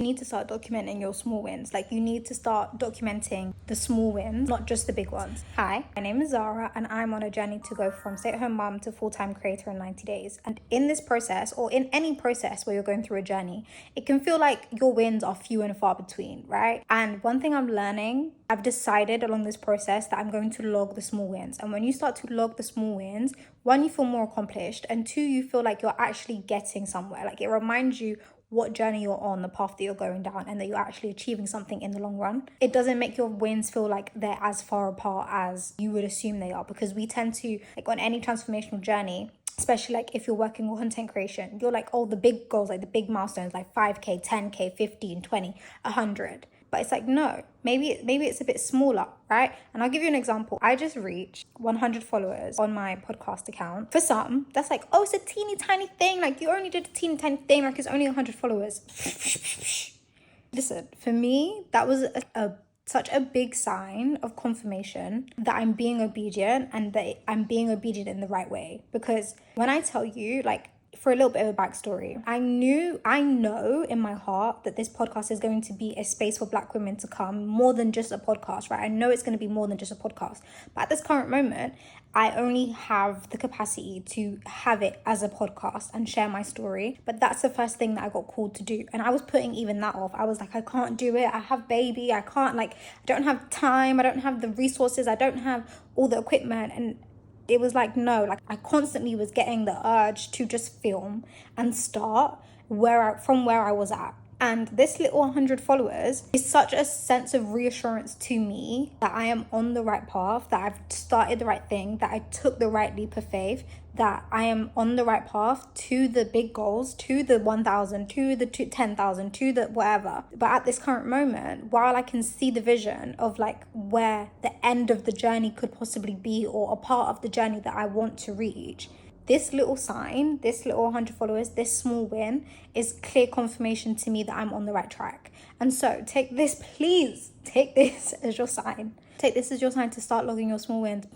You need to start documenting your small wins. Like, you need to start documenting the small wins, not just the big ones. Hi, my name is Zara, and I'm on a journey to go from stay-at-home mom to full-time creator in 90 days. And in this process, or in any process where you're going through a journey, it can feel like your wins are few and far between, right? And one thing I'm learning, I've decided along this process that I'm going to log the small wins. And when you start to log the small wins, one, you feel more accomplished, and two, you feel like you're actually getting somewhere. Like, it reminds you what journey you're on, the path that you're going down, and that you're actually achieving something in the long run. It doesn't make your wins feel like they're as far apart as you would assume they are, because we tend to, like, on any transformational journey, especially like if you're working on content creation, you're like, oh, the big goals, like the big milestones, like 5K, 10K, 15, 20, 100. But it's like, no, maybe it's a bit smaller, right? And I'll give you an example. I just reached 100 followers on my podcast account. For some, that's like, oh, it's a teeny tiny thing. Like, you only did a teeny tiny thing. Like, it's only 100 followers. Listen, for me, that was such a big sign of confirmation that I'm being obedient, and that I'm being obedient in the right way. Because when I tell you, like, for a little bit of a backstory, I know in my heart that this podcast is going to be a space for Black women to come, more than just a podcast, right? I know it's going to be more than just a podcast. But at this current moment, I only have the capacity to have it as a podcast and share my story. But that's the first thing that I got called to do. And I was putting even that off. I was like, I can't do it. I have baby. I can't, like, I don't have time. I don't have the resources. I don't have all the equipment. And it was like, no, like, I constantly was getting the urge to just film and start from where I was at. And this little 100 followers is such a sense of reassurance to me that I am on the right path, that I've started the right thing, that I took the right leap of faith, that I am on the right path to the big goals, to the 1,000, to the 10,000, to the whatever. But at this current moment, while I can see the vision of like where the end of the journey could possibly be, or a part of the journey that I want to reach, this little sign, this little 100 followers, this small win is clear confirmation to me that I'm on the right track. And so take this, please, take this as your sign. Take this as your sign to start logging your small wins.